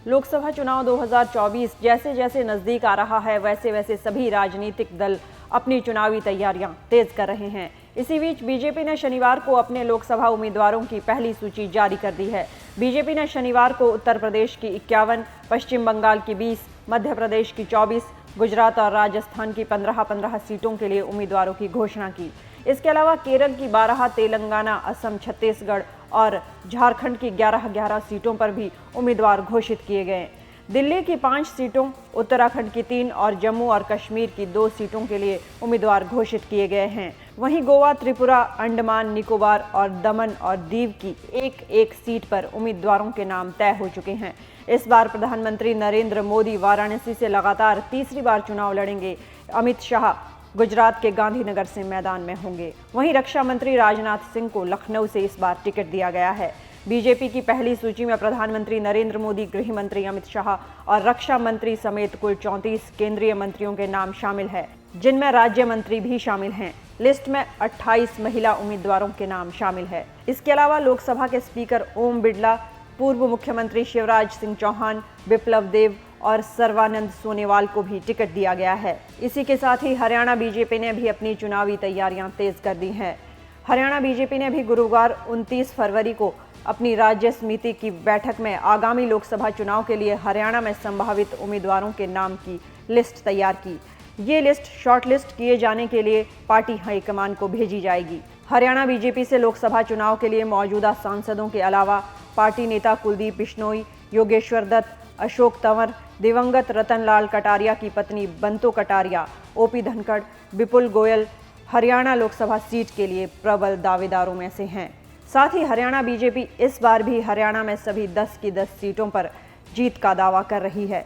लोकसभा चुनाव 2024 जैसे जैसे नजदीक आ रहा है, वैसे वैसे सभी राजनीतिक दल अपनी चुनावी तैयारियां तेज कर रहे हैं। इसी बीच बीजेपी ने शनिवार को अपने लोकसभा उम्मीदवारों की पहली सूची जारी कर दी है। बीजेपी ने शनिवार को उत्तर प्रदेश की 51, पश्चिम बंगाल की 20, मध्य प्रदेश की 24, गुजरात और राजस्थान की 15-15 सीटों के लिए उम्मीदवारों की घोषणा की। इसके अलावा केरल की 12, तेलंगाना, असम, छत्तीसगढ़ और झारखंड की 11-11 सीटों पर भी उम्मीदवार घोषित किए गए। दिल्ली की 5 सीटों, उत्तराखंड की 3 और जम्मू और कश्मीर की 2 सीटों के लिए उम्मीदवार घोषित किए गए हैं। वहीं गोवा, त्रिपुरा, अंडमान निकोबार और दमन और दीव की एक सीट पर उम्मीदवारों के नाम तय हो चुके हैं। इस बार प्रधानमंत्री नरेंद्र मोदी वाराणसी से लगातार तीसरी बार चुनाव लड़ेंगे। अमित शाह गुजरात के गांधीनगर से मैदान में होंगे। वहीं रक्षा मंत्री राजनाथ सिंह को लखनऊ से इस बार टिकट दिया गया है। बीजेपी की पहली सूची में प्रधानमंत्री नरेंद्र मोदी, गृह मंत्री अमित शाह और रक्षा मंत्री समेत कुल 34 केंद्रीय मंत्रियों के नाम शामिल है, जिनमें राज्य मंत्री भी शामिल हैं। लिस्ट में 28 महिला उम्मीदवारों के नाम शामिल है। इसके अलावा लोकसभा के स्पीकर ओम बिरला, पूर्व मुख्यमंत्री शिवराज सिंह चौहान, बिप्लब देब और सर्बानंद सोनोवाल को भी टिकट दिया गया है। इसी के साथ ही हरियाणा बीजेपी ने भी अपनी चुनावी तैयारियां तेज कर दी हैं। हरियाणा बीजेपी ने भी गुरुवार 29 फरवरी को अपनी राज्य समिति की बैठक में आगामी लोकसभा चुनाव के लिए हरियाणा में संभावित उम्मीदवारों के नाम की लिस्ट तैयार की। ये लिस्ट शॉर्टलिस्ट किए जाने के लिए पार्टी हाईकमान को भेजी जाएगी। हरियाणा बीजेपी से लोकसभा चुनाव के लिए मौजूदा सांसदों के अलावा पार्टी नेता कुलदीप बिश्नोई, योगेश्वर दत्त, अशोक तंवर, दिवंगत रतनलाल कटारिया की पत्नी बंतो कटारिया, ओपी धनखड़, विपुल गोयल हरियाणा लोकसभा सीट के लिए प्रबल दावेदारों में से हैं। साथ ही हरियाणा बीजेपी इस बार भी हरियाणा में सभी 10 की 10 सीटों पर जीत का दावा कर रही है।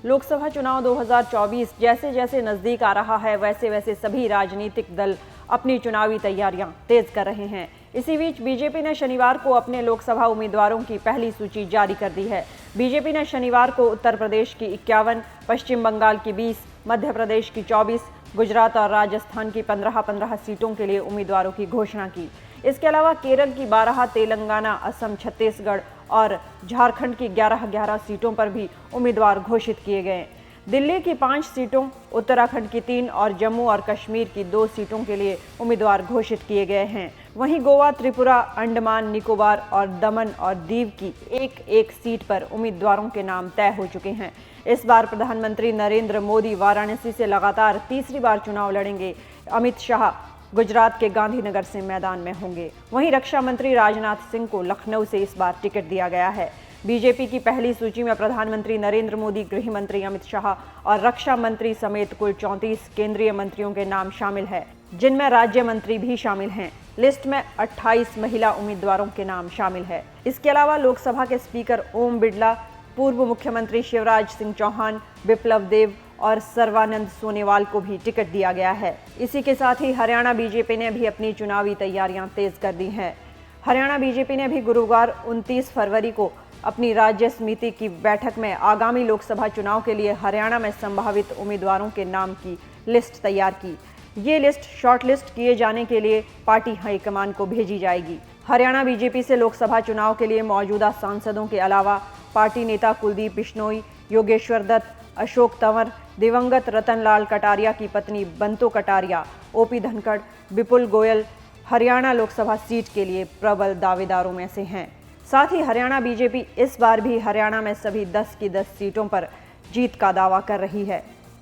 लोकसभा चुनाव 2024 जैसे जैसे नजदीक आ रहा है, वैसे वैसे सभी राजनीतिक दल अपनी चुनावी तैयारियां तेज कर रहे हैं। इसी बीच बीजेपी ने शनिवार को अपने लोकसभा उम्मीदवारों की पहली सूची जारी कर दी है। बीजेपी ने शनिवार को उत्तर प्रदेश की 51, पश्चिम बंगाल की 20, मध्य प्रदेश की 24, गुजरात और राजस्थान की 15-15 सीटों के लिए उम्मीदवारों की घोषणा की। इसके अलावा केरल की 12, तेलंगाना, असम, छत्तीसगढ़ और झारखंड की 11-11 सीटों पर भी उम्मीदवार घोषित किए गए। दिल्ली की 5 सीटों, उत्तराखंड की 3 और जम्मू और कश्मीर की 2 सीटों के लिए उम्मीदवार घोषित किए गए हैं। वहीं गोवा, त्रिपुरा, अंडमान निकोबार और दमन और दीव की एक सीट पर उम्मीदवारों के नाम तय हो चुके हैं। इस बार प्रधानमंत्री नरेंद्र मोदी वाराणसी से लगातार तीसरी बार चुनाव लड़ेंगे। अमित शाह गुजरात के गांधीनगर से मैदान में होंगे। वहीं रक्षा मंत्री राजनाथ सिंह को लखनऊ से इस बार टिकट दिया गया है। बीजेपी की पहली सूची में प्रधानमंत्री नरेंद्र मोदी, गृह मंत्री अमित शाह और रक्षा मंत्री समेत कुल 34 केंद्रीय मंत्रियों के नाम शामिल है, जिनमें राज्य मंत्री भी शामिल हैं। लिस्ट में 28 महिला उम्मीदवारों के नाम शामिल है। इसके अलावा लोकसभा के स्पीकर ओम बिरला, पूर्व मुख्यमंत्री शिवराज सिंह चौहान, बिप्लब देब और सर्बानंद सोनोवाल को भी टिकट दिया गया है। इसी के साथ ही हरियाणा बीजेपी ने भी अपनी चुनावी तैयारियां तेज कर दी हैं। हरियाणा बीजेपी ने भी गुरुवार 29 फरवरी को अपनी राज्य समिति की बैठक में आगामी लोकसभा चुनाव के लिए हरियाणा में संभावित उम्मीदवारों के नाम की लिस्ट तैयार की। ये लिस्ट शॉर्टलिस्ट किए जाने के लिए पार्टी हाईकमान को भेजी जाएगी। हरियाणा बीजेपी से लोकसभा चुनाव के लिए मौजूदा सांसदों के अलावा पार्टी नेता कुलदीप बिश्नोई, योगेश्वर दत्त, अशोक तंवर, दिवंगत रतनलाल कटारिया की पत्नी बंतो कटारिया, ओपी धनखड़, विपुल गोयल हरियाणा लोकसभा सीट के लिए प्रबल दावेदारों में से हैं। साथ ही हरियाणा बीजेपी इस बार भी हरियाणा में सभी 10 की 10 सीटों पर जीत का दावा कर रही है।